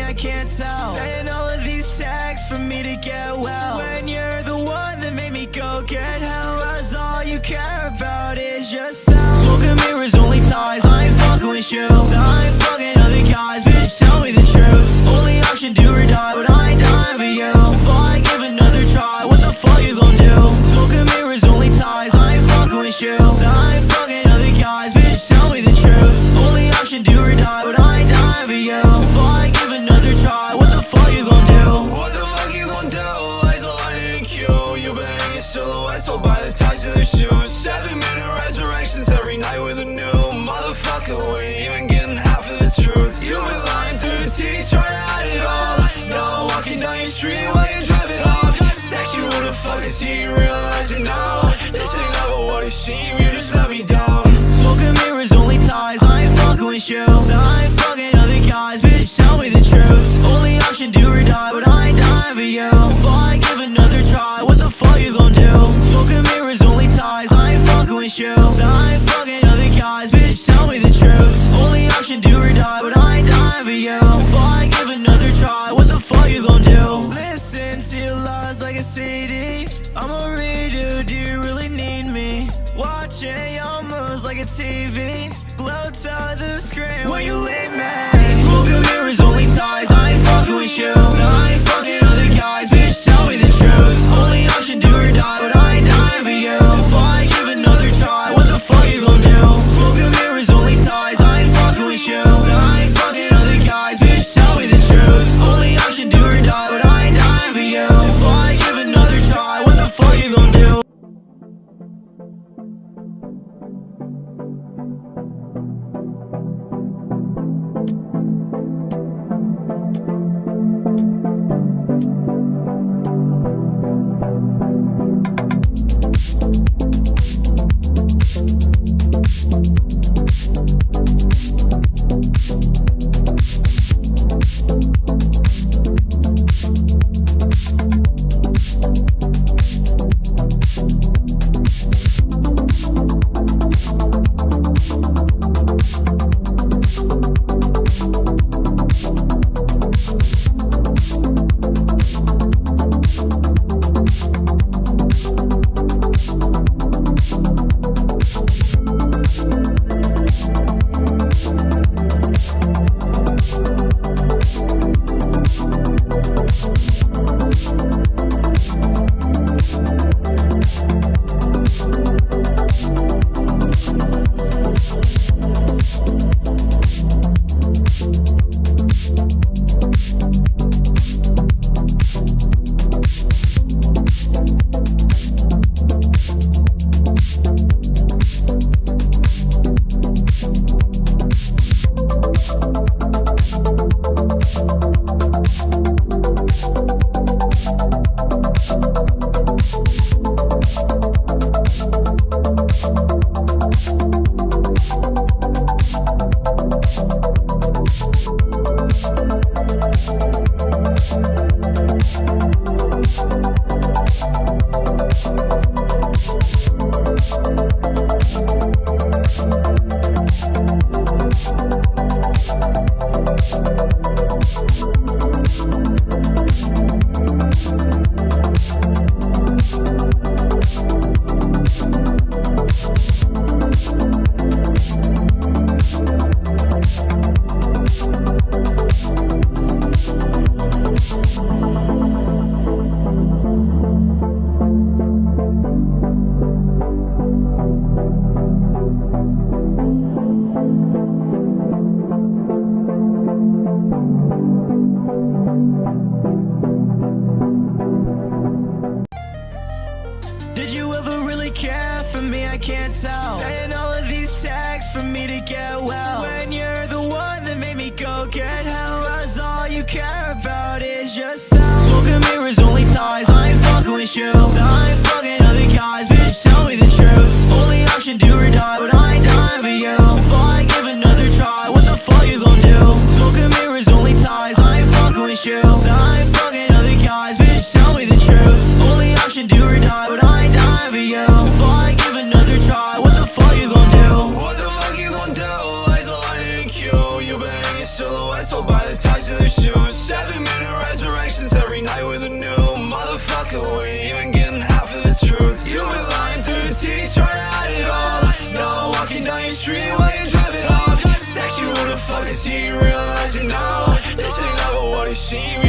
I can't tell. Saying all of these texts for me to get well, when you're the one that made me go get help. Cause all you care about is yourself. Smoking mirrors, only ties, I ain't fucking with you. I ain't fucking other guys, bitch, tell me the truth. Only option, do or die, but I ain't dying for you. Before I give another try, what the fuck you gon' do? Smoking mirrors, only ties, I ain't fucking with you. I ain't fucking other guys, bitch, tell me the truth. Only option, do or die, but I ain't dying for you. Before I give another try, what the fuck you gon' do? What the fuck you gon' do? Lights a line in queue. You been hanging silhouettes all by the ties of their shoes. 7-minute resurrections every night with a new motherfucker. We ain't even getting half of the truth. You been lying through the teeth, trying to hide it all. No, walking down your street while you drive it off. Text you who the fuck is he, realize it now. This ain't never what it seemed, you just let me down. Smoking mirrors, only ties, I ain't fucking with you. I ain't fucking other guys, bitch, tell me the truth. Only option, do or die, but I ain't dying for you. Before I give another try, what the fuck you gon' do? Smoking mirrors, only ties, I ain't fucking with you. I ain't fucking other guys, bitch, tell me the truth. Only option, do or die, but I ain't dying for you. Before I give another try, what the fuck you gon' do? Listen to your lies like a CD. I'ma redo, do you really need me? Watching your moves like a TV, glow to the screen when you leave me. Smoking mirrors, only ties, I ain't fucking with you. I ain't fucking other guys, bitch, tell me the truth. Only option, do or die, but I ain't dying for you. Before I give another try, what the fuck you gon' do? Smoking mirrors, only ties, I ain't fucking with you. I ain't fucking other guys, bitch, tell me the truth. Only option, do or die, but I ain't dying for you. Before I give another try, what the fuck you gon' do? I can't tell. Saying all of these texts for me to get well, when you're the one that made me go get help. Cause all you care about is yourself. Smoking mirrors, only ties, I ain't fucking with you. I ain't fucking other guys, bitch, tell me the truth. Only option, do or die, but I ain't dying for you. Before I give another try, what the fuck you gon' do? Smoking mirrors, only ties, I ain't fucking with you. I ain't fucking other guys, bitch, tell me the truth. Only option, do or die, but I ain't dying for you. Before I give another try, what the fuck you gon' do? What the fuck you gon' do? Lights a line in queue. You been hanging silhouettes all by the ties Motherfucker, we ain't even getting half of the truth. You've been lying through your teeth, trying to hide it all. Now I'm walking down your street while you're driving off. Text you, who the fuck is he? Realize it now. This ain't never what it seems.